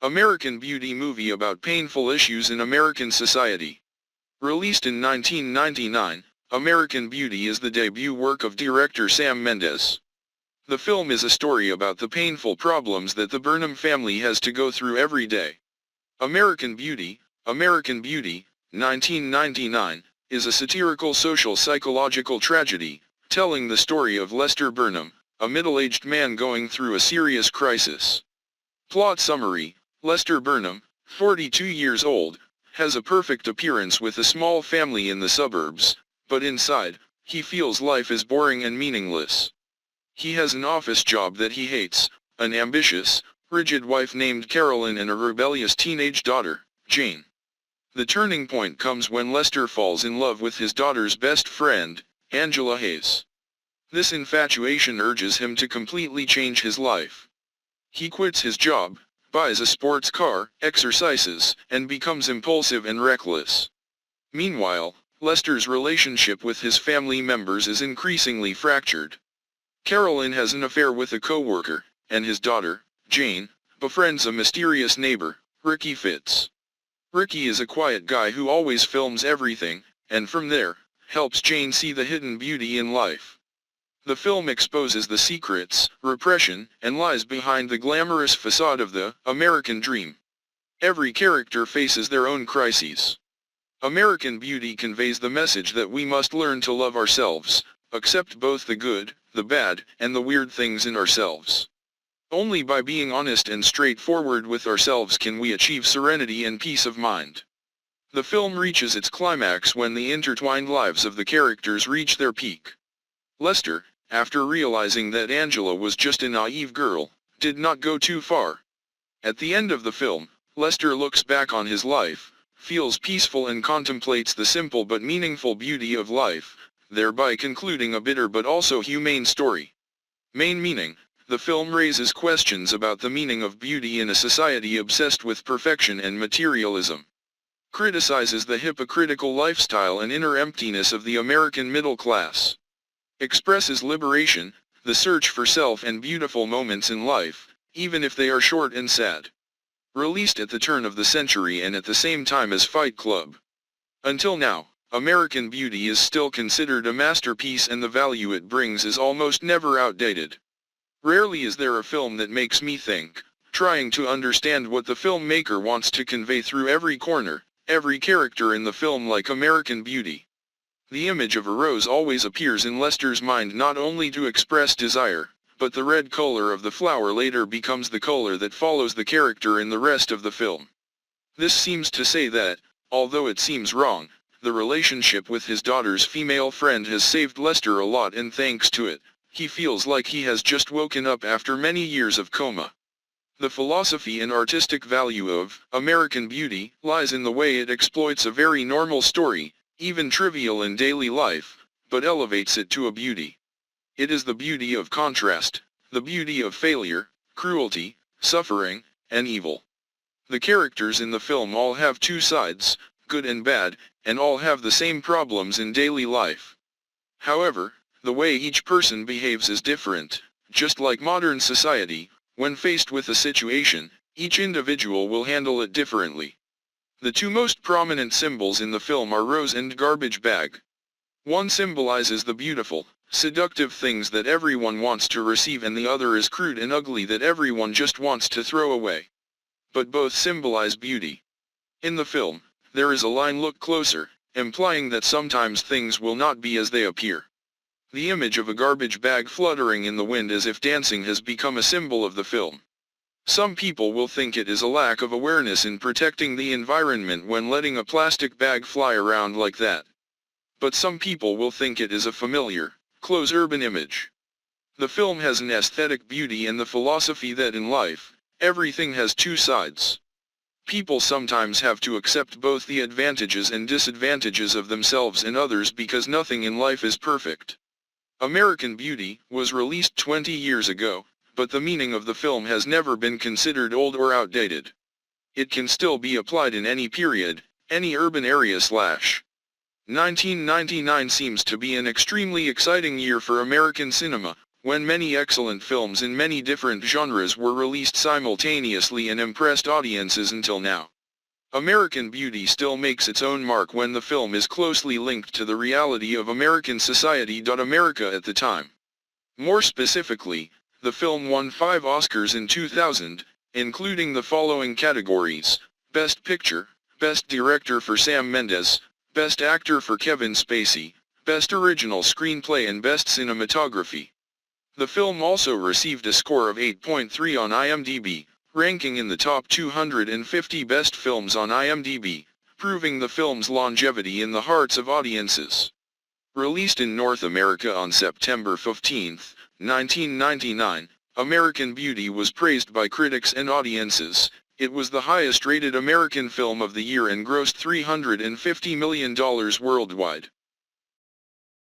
American Beauty movie about painful issues in American society. Released in 1999, American Beauty is the debut work of director Sam Mendes. The film is a story about the painful problems that the Burnham family has to go through every day. American Beauty, 1999, is a satirical social psychological tragedy, telling the story of Lester Burnham, a middle-aged man going through a serious crisis. Plot summary: Lester Burnham, 42 years old, has a perfect appearance with a small family in the suburbs, but inside, he feels life is boring and meaningless. He has an office job that he hates, an ambitious, rigid wife named Carolyn and a rebellious teenage daughter, Jane. The turning point comes when Lester falls in love with his daughter's best friend, Angela Hayes. This infatuation urges him to completely change his life. He quits his job, buys a sports car, exercises, and becomes impulsive and reckless. Meanwhile, Lester's relationship with his family members is increasingly fractured. Carolyn has an affair with a co-worker, and his daughter, Jane, befriends a mysterious neighbor, Ricky Fitz. Ricky is a quiet guy who always films everything, and from there, helps Jane see the hidden beauty in life. The film exposes the secrets, repression, and lies behind the glamorous facade of the American dream. Every character faces their own crises. American Beauty conveys the message that we must learn to love ourselves, accept both the good, the bad, and the weird things in ourselves. Only by being honest and straightforward with ourselves can we achieve serenity and peace of mind. The film reaches its climax when the intertwined lives of the characters reach their peak. Lester, after realizing that Angela was just a naive girl, did not go too far. At the end of the film, Lester looks back on his life, feels peaceful and contemplates the simple but meaningful beauty of life, thereby concluding a bitter but also humane story. Main meaning: the film raises questions about the meaning of beauty in a society obsessed with perfection and materialism. Criticizes the hypocritical lifestyle and inner emptiness of the American middle class. Expresses liberation, the search for self and beautiful moments in life, even if they are short and sad. Released at the turn of the century and at the same time as Fight Club. Until now, American Beauty is still considered a masterpiece and the value it brings is almost never outdated. Rarely is there a film that makes me think, trying to understand what the filmmaker wants to convey through every corner, every character in the film like American Beauty. The image of a rose always appears in Lester's mind not only to express desire, but the red color of the flower later becomes the color that follows the character in the rest of the film. This seems to say that, although it seems wrong, the relationship with his daughter's female friend has saved Lester a lot, and thanks to it, he feels like he has just woken up after many years of coma. The philosophy and artistic value of American Beauty lies in the way it exploits a very normal story, even trivial in daily life, but elevates it to a beauty. It is the beauty of contrast, the beauty of failure, cruelty, suffering, and evil. The characters in the film all have two sides, good and bad, and all have the same problems in daily life. However, the way each person behaves is different. Just like modern society, when faced with a situation, each individual will handle it differently. The two most prominent symbols in the film are rose and garbage bag. One symbolizes the beautiful, seductive things that everyone wants to receive, and the other is crude and ugly that everyone just wants to throw away. But both symbolize beauty. In the film, there is a line "look closer," implying that sometimes things will not be as they appear. The image of a garbage bag fluttering in the wind as if dancing has become a symbol of the film. Some people will think it is a lack of awareness in protecting the environment when letting a plastic bag fly around like that. But some people will think it is a familiar, close urban image. The film has an aesthetic beauty and the philosophy that in life, everything has two sides. People sometimes have to accept both the advantages and disadvantages of themselves and others because nothing in life is perfect. American Beauty was released 20 years ago, but the meaning of the film has never been considered old or outdated. It can still be applied in any period, any urban area. 1999 seems to be an extremely exciting year for American cinema, when many excellent films in many different genres were released simultaneously and impressed audiences until now. American Beauty still makes its own mark when the film is closely linked to the reality of American society. America at the time. More specifically, the film won 5 Oscars in 2000, including the following categories: Best Picture, Best Director for Sam Mendes, Best Actor for Kevin Spacey, Best Original Screenplay and Best Cinematography. The film also received a score of 8.3 on IMDb, ranking in the top 250 best films on IMDb, proving the film's longevity in the hearts of audiences. Released in North America on September 15, 1999, American Beauty was praised by critics and audiences. It was the highest-rated American film of the year and grossed $350 million worldwide.